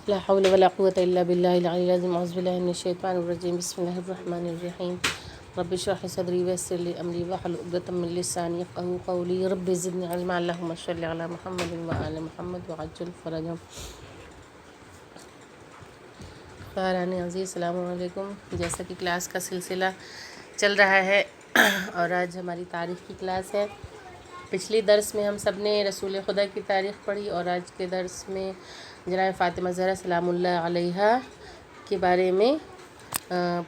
لا حول ولا قوة إلا بالله العلي العظيم. أعوذ بالله من الشيطان الرجيم. بسم الله الرحمن الرحيم. رب اشرح لي صدري ويسر لي أمري واحلل عقدة من لساني يفقهوا قولي. رب زدني علما. اللهم صل على محمد وآل محمد وعجل فرجهم. خیران عزیز السلام علیکم. جیسا کہ کلاس کا سلسلہ چل رہا ہے اور آج ہماری تاریخ کی کلاس ہے. پچھلی درس میں ہم سب نے رسول خدا کی تاریخ پڑھی اور آج کے درس میں جناب فاطمہ زہرا سلام اللہ علیہا کے بارے میں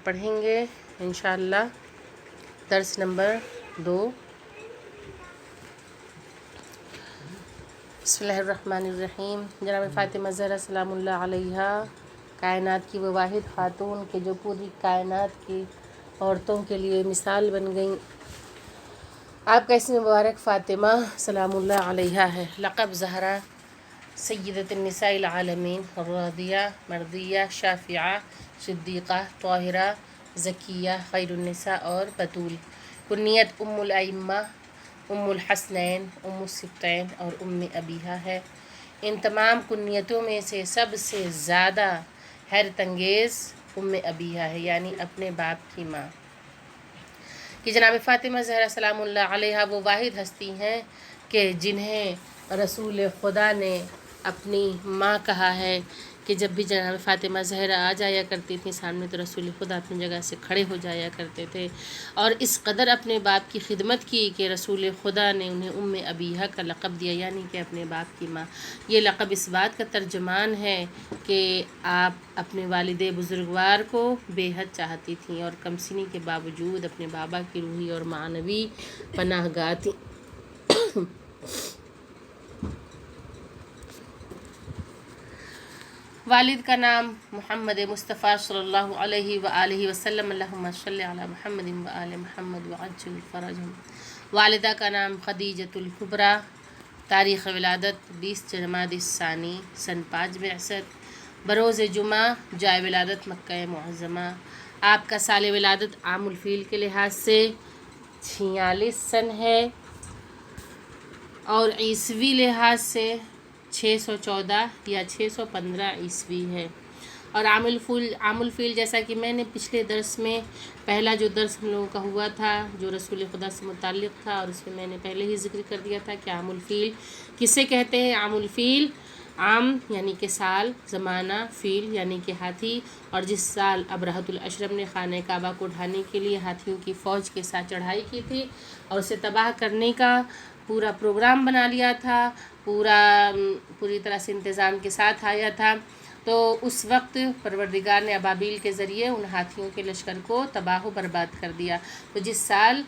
پڑھیں گے انشاءاللہ. درس نمبر 2. بسم اللہ الرحمن الرحیم. جناب فاطمہ زہرا سلام اللہ علیہا کائنات کی وہ واحد خاتون کہ جو پوری کائنات کی عورتوں کے لیے مثال بن گئیں. آپ کا اسم مبارک فاطمہ سلام اللہ علیہا ہے. لقب زہرا سیدۃ النساء العالمین، راضیہ، مرضیہ، شافعہ، صدیقہ، طاہرہ، زکیہ، خیر النساء اور بتول. کنیت ام الائمہ، ام الحسنین، ام السبتین اور ام ابیہا ہے. ان تمام کنیتوں میں سے سب سے زیادہ حیرت انگیز ام ابیہا ہے، یعنی اپنے باپ کی ماں. کہ جناب فاطمہ زہرا سلام اللہ علیہا وہ واحد ہستی ہیں کہ جنہیں رسول خدا نے اپنی ماں کہا ہے. کہ جب بھی جناب فاطمہ زہرا آ جایا کرتی تھیں سامنے تو رسول خدا اپنی جگہ سے کھڑے ہو جایا کرتے تھے، اور اس قدر اپنے باپ کی خدمت کی کہ رسول خدا نے انہیں ام ابیہا کا لقب دیا، یعنی کہ اپنے باپ کی ماں. یہ لقب اس بات کا ترجمان ہے کہ آپ اپنے والد بزرگوار کو بے حد چاہتی تھیں اور کم سنی کے باوجود اپنے بابا کی روحی اور معنوی پناہ گاہ تھیں. والد کا نام محمد مصطفیٰ صلی اللہ علیہ وآلہ وسلم، اللہم صلی علی محمد وآل محمد وعجل فرجہم. والدہ کا نام خدیجۃ الکبریٰ. تاریخ ولادت 20 جمادی الثانی سن 5 بعثت. بروز جمعہ. جائے ولادت مکہ معظمہ. آپ کا سال ولادت عام الفیل کے لحاظ سے 46 سن ہے اور عیسوی لحاظ سے 614 یا 615 عیسوی ہے. اور عام الفیل جیسا کہ میں نے پچھلے درس میں پہلا جو درس ہم لوگوں کا ہوا تھا جو رسول خدا سے متعلق تھا، اور اس میں میں نے پہلے ہی ذکر کر دیا تھا کہ عام الفیل کسے کہتے ہیں. عام الفیل عام یعنی کہ سال، زمانہ، فیل یعنی کہ ہاتھی. اور جس سال ابرہۃ الاشرم نے خانہ کعبہ کو ڈھانے کے لیے ہاتھیوں کی فوج کے ساتھ چڑھائی کی تھی اور اسے تباہ کرنے کا پورا پروگرام بنا لیا تھا، پوری طرح سے انتظام کے ساتھ آیا تھا، تو اس وقت پروردگار نے ابابیل کے ذریعے ان ہاتھیوں کے لشکر کو تباہ و برباد کر دیا. تو جس سال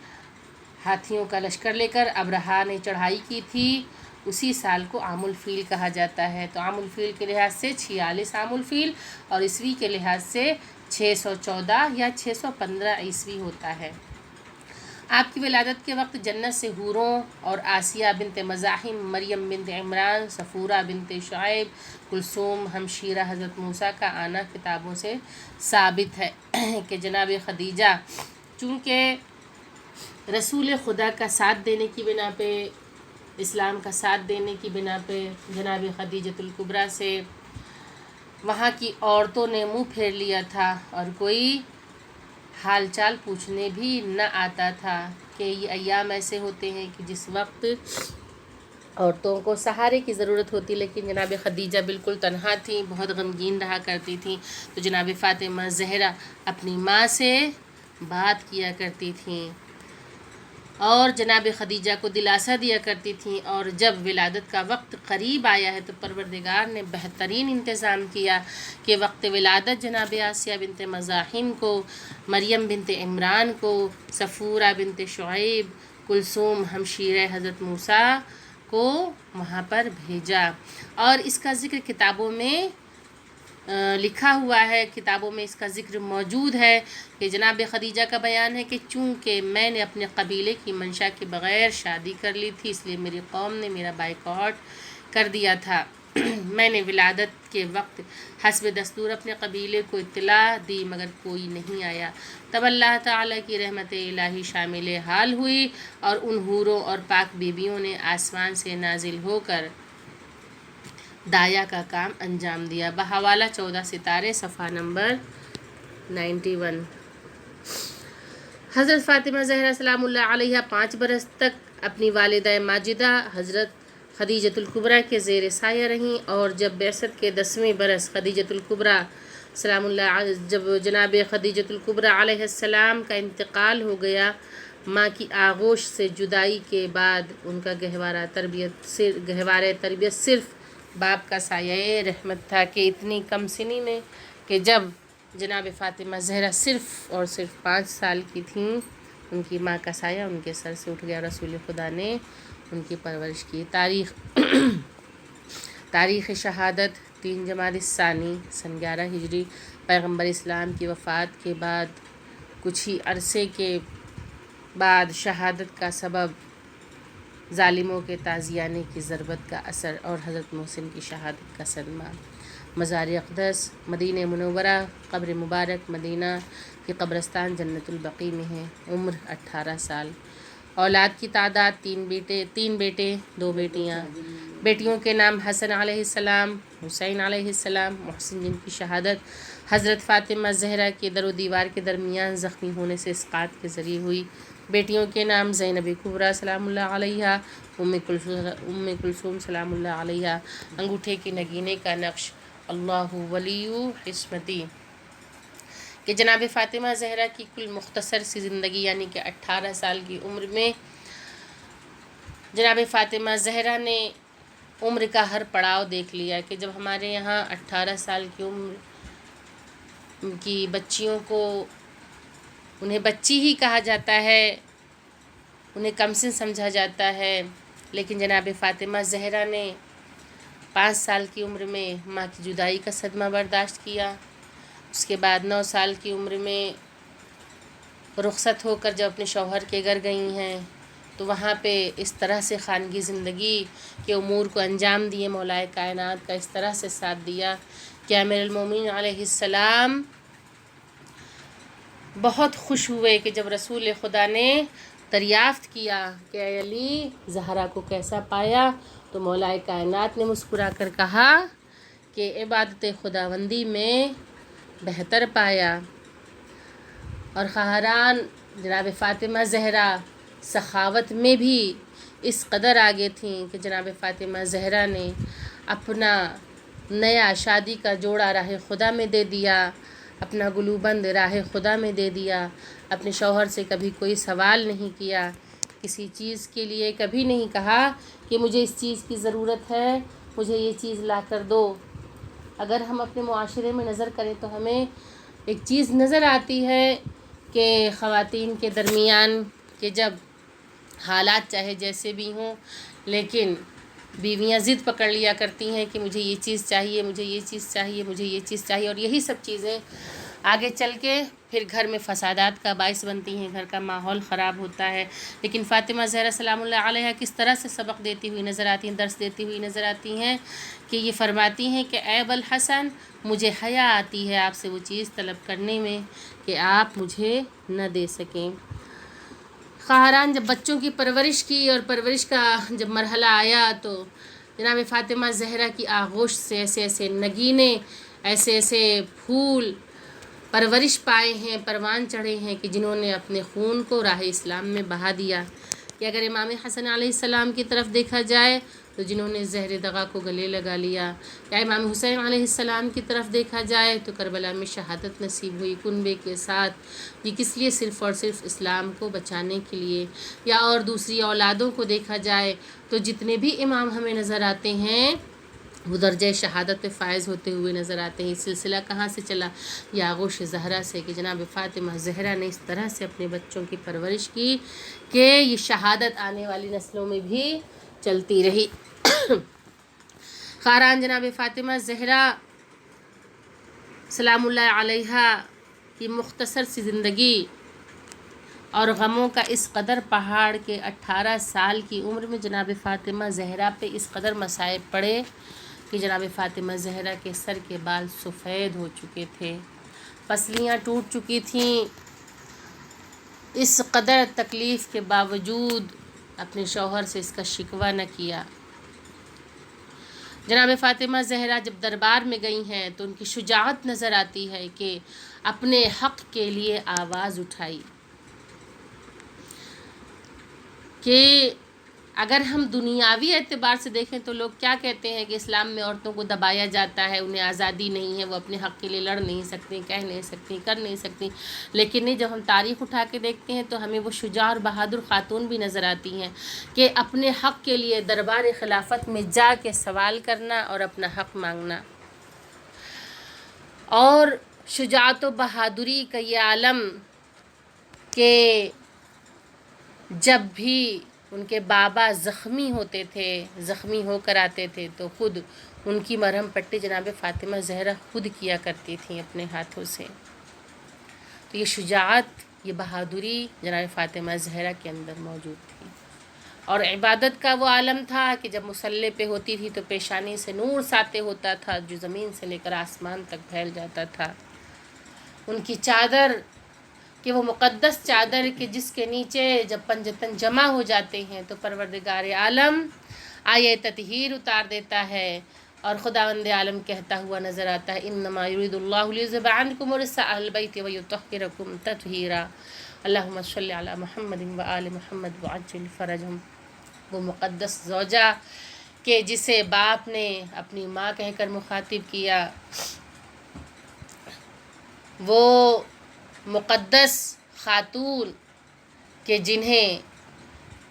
ہاتھیوں کا لشکر لے کر ابرہا نے چڑھائی کی تھی اسی سال کو عام الفیل کہا جاتا ہے. تو عام الفیل کے لحاظ سے 46 عام الفیل اور عیسوی کے لحاظ سے 614 یا 615 عیسوی ہوتا ہے. آپ کی ولادت کے وقت جنت سے حوروں اور آسیہ بنت مزاحم، مریم بنت عمران، صفورہ بنت شعیب، کلثوم ہمشیرہ حضرت موسیٰ کا آنا کتابوں سے ثابت ہے. کہ جناب خدیجہ چونکہ رسول خدا کا ساتھ دینے کی بنا پہ، اسلام کا ساتھ دینے کی بنا پہ جناب خدیجۃ الکبریٰ سے وہاں کی عورتوں نے منہ پھیر لیا تھا اور کوئی حال چال پوچھنے بھی نہ آتا تھا. کہ یہ ایام ایسے ہوتے ہیں کہ جس وقت عورتوں کو سہارے کی ضرورت ہوتی، لیکن جناب خدیجہ بالکل تنہا تھیں، بہت غمگین رہا کرتی تھیں. تو جناب فاطمہ زہرا اپنی ماں سے بات کیا کرتی تھیں اور جناب خدیجہ کو دلاسا دیا کرتی تھیں. اور جب ولادت کا وقت قریب آیا ہے تو پروردگار نے بہترین انتظام کیا کہ وقت ولادت جناب آسیہ بنت مزاحم کو، مریم بنت عمران کو، صفورہ بنت شعیب، کلثوم ہمشیرہ حضرت موسیٰ کو وہاں پر بھیجا. اور اس کا ذکر کتابوں میں لکھا ہوا ہے، کتابوں میں اس کا ذکر موجود ہے کہ جناب خدیجہ کا بیان ہے کہ چونکہ میں نے اپنے قبیلے کی منشا کے بغیر شادی کر لی تھی اس لیے میری قوم نے میرا بائیکاٹ کر دیا تھا. میں نے ولادت کے وقت حسب دستور اپنے قبیلے کو اطلاع دی مگر کوئی نہیں آیا. تب اللہ تعالیٰ کی رحمت الہی شامل حال ہوئی اور ان حوروں اور پاک بیبیوں نے آسمان سے نازل ہو کر دایا کا کام انجام دیا۔ بحوالہ 14 ستارے صفحہ نمبر 91۔ حضرت فاطمہ زہرا سلام اللہ علیہ 5 برس تک اپنی والدہ ماجدہ حضرت خدیجۃ الکبریٰ کے زیر سایہ رہیں، اور جب بعثت کے 10ویں برس خدیجۃ الکبریٰ سلام اللہ جب جناب خدیجۃ الکبریٰ علیہ السلام کا انتقال ہو گیا، ماں کی آغوش سے جدائی کے بعد ان کا گہوارہ تربیت صرف باپ کا سایہ رحمت تھا کہ اتنی کم سنی میں کہ جب جناب فاطمہ زہرا صرف اور صرف 5 سال کی تھیں، ان کی ماں کا سایہ ان کے سر سے اٹھ گیا۔ رسول خدا نے ان کی پرورش کی۔ تاریخ شہادت 3 جمادی الثانی سن 11 ہجری۔ پیغمبر اسلام کی وفات کے بعد کچھ ہی عرصے کے بعد شہادت کا سبب ظالموں کے تازیانے کی ضربت کا اثر اور حضرت محسن کی شہادت کا صدمہ۔ مزار اقدس مدینہ منورہ، قبر مبارک مدینہ کی قبرستان جنت البقیع میں ہے۔ عمر 18 سال۔ اولاد کی تعداد 3 بیٹے 2 بیٹیاں۔ بیٹیوں کے نام حسن علیہ السلام، حسین علیہ السلام، محسن جن کی شہادت حضرت فاطمہ زہرا کے در و دیوار کے درمیان زخمی ہونے سے اسقاط کے ذریعے ہوئی۔ بیٹیوں کے نام زینب کبریٰ سلام اللہ علیہ، ام کلثوم سلام اللہ علیہ۔ انگوٹھے کی نگینے کا نقش اللہ ولی حسمتی کہ جناب فاطمہ زہرا کی کل مختصر سی زندگی یعنی کہ 18 سال کی عمر میں جناب فاطمہ زہرا نے عمر کا ہر پڑاؤ دیکھ لیا کہ جب ہمارے یہاں 18 سال کی عمر کی بچیوں کو انہیں بچی ہی کہا جاتا ہے، انہیں کمسن سمجھا جاتا ہے، لیکن جناب فاطمہ زہرا نے 5 سال کی عمر میں ماں کی جدائی کا صدمہ برداشت کیا۔ اس کے بعد 9 سال کی عمر میں رخصت ہو کر جب اپنے شوہر کے گھر گئی ہیں تو وہاں پہ اس طرح سے خانگی زندگی کے امور کو انجام دیے، مولا کائنات کا اس طرح سے ساتھ دیا کہ امیر المومنین علیہ السلام بہت خوش ہوئے کہ جب رسول خدا نے دریافت کیا کہ اے علی زہرا کو کیسا پایا، تو مولا کائنات نے مسکرا کر کہا کہ عبادت خداوندی میں بہتر پایا۔ اور خواہران جناب فاطمہ زہرا سخاوت میں بھی اس قدر آگے تھیں کہ جناب فاطمہ زہرا نے اپنا نیا شادی کا جوڑا راہ خدا میں دے دیا، اپنا گلوبند راہ خدا میں دے دیا، اپنے شوہر سے کبھی کوئی سوال نہیں کیا، کسی چیز کے لیے کبھی نہیں کہا کہ مجھے اس چیز کی ضرورت ہے، مجھے یہ چیز لا کر دو۔ اگر ہم اپنے معاشرے میں نظر کریں تو ہمیں ایک چیز نظر آتی ہے کہ خواتین کے درمیان کہ جب حالات چاہے جیسے بھی ہوں لیکن بیویاں ضد پکڑ لیا کرتی ہیں کہ مجھے یہ چیز چاہیے، مجھے یہ چیز چاہیے، مجھے یہ چیز چاہیے، اور یہی سب چیزیں آگے چل کے پھر گھر میں فسادات کا باعث بنتی ہیں، گھر کا ماحول خراب ہوتا ہے۔ لیکن فاطمہ زہرا سلام اللہ علیہ کس طرح سے سبق دیتی ہوئی نظر آتی ہیں، درس دیتی ہوئی نظر آتی ہیں کہ یہ فرماتی ہیں کہ اے ابوالحسن مجھے حیا آتی ہے آپ سے وہ چیز طلب کرنے میں کہ آپ مجھے نہ دے سکیں۔ خواہران جب بچوں کی پرورش کی اور پرورش کا جب مرحلہ آیا تو جناب فاطمہ زہرا کی آغوش سے ایسے ایسے نگینے، ایسے ایسے پھول پرورش پائے ہیں، پروان چڑھے ہیں کہ جنہوں نے اپنے خون کو راہ اسلام میں بہا دیا۔ کہ اگر امام حسن علیہ السلام کی طرف دیکھا جائے تو جنہوں نے زہر دغا کو گلے لگا لیا، یا امام حسین علیہ السلام کی طرف دیکھا جائے تو کربلا میں شہادت نصیب ہوئی کنبے کے ساتھ، یہ کس لیے؟ صرف اور صرف اسلام کو بچانے کے لیے۔ یا اور دوسری اولادوں کو دیکھا جائے تو جتنے بھی امام ہمیں نظر آتے ہیں وہ درجہ شہادت پہ فائز ہوتے ہوئے نظر آتے ہیں۔ یہ سلسلہ کہاں سے چلا؟ یہ آغوش زہرا سے کہ جناب فاطمہ زہرا نے اس طرح سے اپنے بچوں کی پرورش کی کہ یہ شہادت آنے والی نسلوں میں بھی چلتی رہی۔ خواہران جناب فاطمہ زہرا سلام اللہ علیہ کی مختصر سی زندگی اور غموں کا اس قدر پہاڑ کے 18 سال کی عمر میں جناب فاطمہ زہرا پہ اس قدر مصائب پڑے کہ جناب فاطمہ زہرا کے سر کے بال سفید ہو چکے تھے، پسلیاں ٹوٹ چکی تھیں۔ اس قدر تکلیف کے باوجود اپنے شوہر سے اس کا شکوہ نہ کیا۔ جناب فاطمہ زہرا جب دربار میں گئی ہیں تو ان کی شجاعت نظر آتی ہے کہ اپنے حق کے لیے آواز اٹھائی. کہ اگر ہم دنیاوی اعتبار سے دیکھیں تو لوگ کیا کہتے ہیں کہ اسلام میں عورتوں کو دبایا جاتا ہے، انہیں آزادی نہیں ہے، وہ اپنے حق کے لیے لڑ نہیں سکتی، کہہ نہیں سکتی، کر نہیں سکتی. لیکن نہیں، جب ہم تاریخ اٹھا کے دیکھتے ہیں تو ہمیں وہ شجاع اور بہادر خاتون بھی نظر آتی ہیں کہ اپنے حق کے لیے دربار خلافت میں جا کے سوال کرنا اور اپنا حق مانگنا. اور شجاعت و بہادری کا یہ عالم کہ جب بھی ان کے بابا زخمی ہوتے تھے، زخمی ہو کر آتے تھے تو خود ان کی مرہم پٹی جناب فاطمہ زہرا خود کیا کرتی تھیں اپنے ہاتھوں سے. تو یہ شجاعت، یہ بہادری جناب فاطمہ زہرا کے اندر موجود تھی. اور عبادت کا وہ عالم تھا کہ جب مصلی پہ ہوتی تھی تو پیشانی سے نور ساطع ہوتا تھا جو زمین سے لے کر آسمان تک پھیل جاتا تھا. ان کی چادر کہ وہ مقدس چادر کہ جس کے نیچے جب پنجتن جمع ہو جاتے ہیں تو پروردگار عالم آیہ تطہیر اتار دیتا ہے اور خداوند عالم کہتا ہوا نظر آتا ہے انما یرید اللہ لیذھب عنکم الرجس اہل البیت ویطہرکم تطہیرا. اللہم صلی علی محمد وآل محمد وعجل فرجہم. وہ مقدس زوجہ کہ جسے باپ نے اپنی ماں کہہ کر مخاطب کیا، وہ مقدس خاتون کہ جنہیں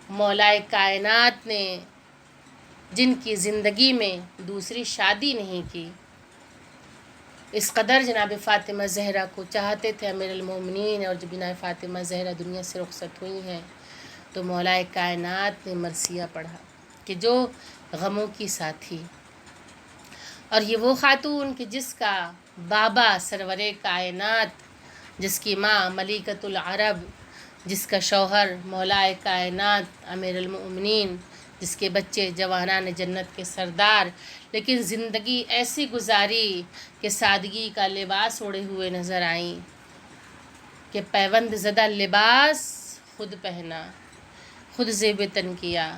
مولائے کائنات نے جن کی زندگی میں دوسری شادی نہیں کی، اس قدر جناب فاطمہ زہرا کو چاہتے تھے امیر المومنین. اور جب جناب فاطمہ زہرا دنیا سے رخصت ہوئی ہیں تو مولائے کائنات نے مرثیہ پڑھا کہ جو غموں کی ساتھی. اور یہ وہ خاتون کہ جس کا بابا سرور کائنات، جس کی ماں ملکۃ العرب، جس کا شوہر مولائے کائنات امیر المؤمنین، جس کے بچے جوانان جنت کے سردار، لیکن زندگی ایسی گزاری کہ سادگی کا لباس اوڑھے ہوئے نظر آئیں، کہ پیوند زدہ لباس خود پہنا، خود زیب تن کیا.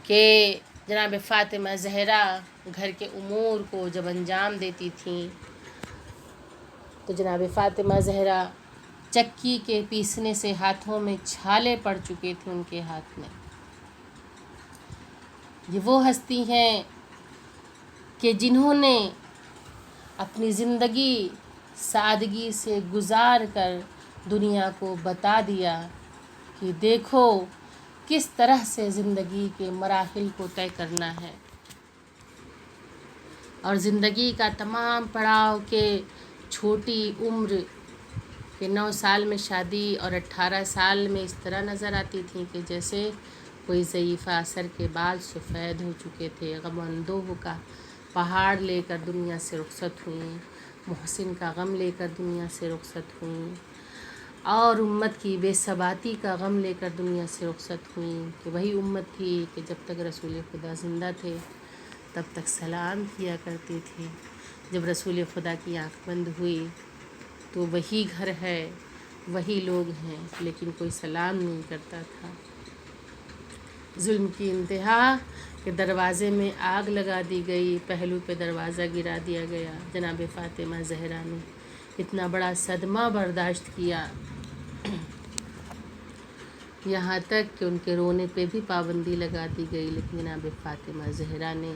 کہ جناب فاطمہ زہرا گھر کے امور کو جب انجام دیتی تھیں تو جناب فاطمہ زہرا چکی کے پیسنے سے ہاتھوں میں چھالے پڑ چکے تھے ان کے ہاتھ میں. یہ وہ ہستی ہیں کہ جنہوں نے اپنی زندگی سادگی سے گزار کر دنیا کو بتا دیا کہ دیکھو کس طرح سے زندگی کے مراحل کو طے کرنا ہے. اور زندگی کا تمام پڑاؤ کہ چھوٹی عمر کہ 9 سال میں شادی اور 18 سال میں اس طرح نظر آتی تھیں کہ جیسے کوئی ضعیفہ اثر کے بال سفید ہو چکے تھے. غم اندوہ کا پہاڑ لے کر دنیا سے رخصت ہوئیں، محسن کا غم لے کر دنیا سے رخصت ہوئیں، اور امت کی بے ثباتی کا غم لے کر دنیا سے رخصت ہوئیں. کہ وہی امت تھی کہ جب تک رسول خدا زندہ تھے تب تک سلام کیا کرتی تھی، جب رسول خدا کی آنکھ بند ہوئی تو وہی گھر ہے، وہی لوگ ہیں، لیکن کوئی سلام نہیں کرتا تھا. ظلم کی انتہا کہ دروازے میں آگ لگا دی گئی، پہلو پہ دروازہ گرا دیا گیا. جناب فاطمہ زہرا نے اتنا بڑا صدمہ برداشت کیا، یہاں تک کہ ان کے رونے پہ بھی پابندی لگا دی گئی، لیکن جناب فاطمہ زہرا نے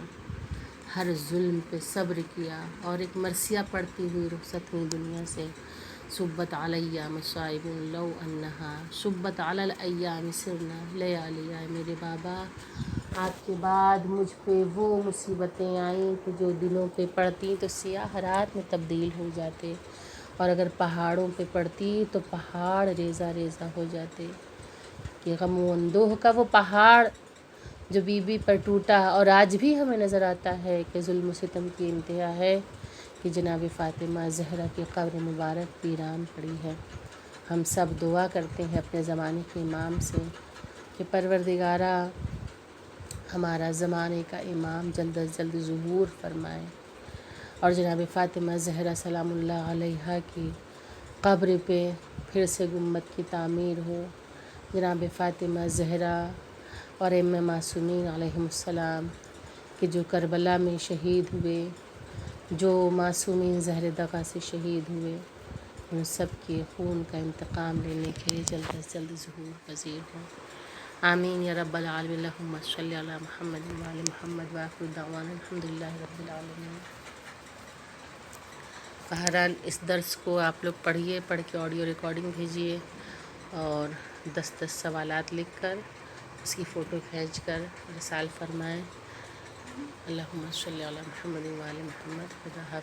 ہر ظلم پہ صبر کیا اور ایک مرثیہ پڑھتی ہوئی رخصت ہوئی دنیا سے. صبت علیہ مصائب لو انہا صبت علی الایام سرنا لیالیا. میرے بابا، آپ کے بعد مجھ پہ وہ مصیبتیں آئیں کہ جو دنوں پہ پڑتی تو سیاہ رات میں تبدیل ہو جاتے، اور اگر پہاڑوں پہ پڑتی تو پہاڑ ریزہ ریزہ ہو جاتے. کہ غم و اندوہ کا وہ پہاڑ جو بی بی پر ٹوٹا، اور آج بھی ہمیں نظر آتا ہے کہ ظلم و ستم کی انتہا ہے کہ جناب فاطمہ زہرا کی قبر مبارک ویران پڑی ہے. ہم سب دعا کرتے ہیں اپنے زمانے کے امام سے کہ پروردگارا ہمارا زمانے کا امام جلد از جلد ظہور فرمائے، اور جناب فاطمہ زہرا سلام اللہ علیہا کی قبر پہ پھر سے گنبد کی تعمیر ہو. جناب فاطمہ زہرا اور ائمہ معصومین علیہم السلام کہ جو کربلا میں شہید ہوئے، جو معصومین زہر دغا سے شہید ہوئے، ان سب کے خون کا انتقام لینے کے لیے جلد از جلد ظہور پذیر ہوں۔ آمین یا رب العالمین۔ اللہم صلی علی محمد وعلی محمد وآخر دعوانا الحمدللہ رب العالمین۔ بہرحال اس درس کو آپ لوگ پڑھیے، پڑھ کے آڈیو ریکارڈنگ بھیجیے اور 10 سوالات لکھ کر اس کی فوٹو کھینچ کر ارسال فرمائیں۔ اللہم صلی علی محمد وعلی محمد۔ خدا حافظ۔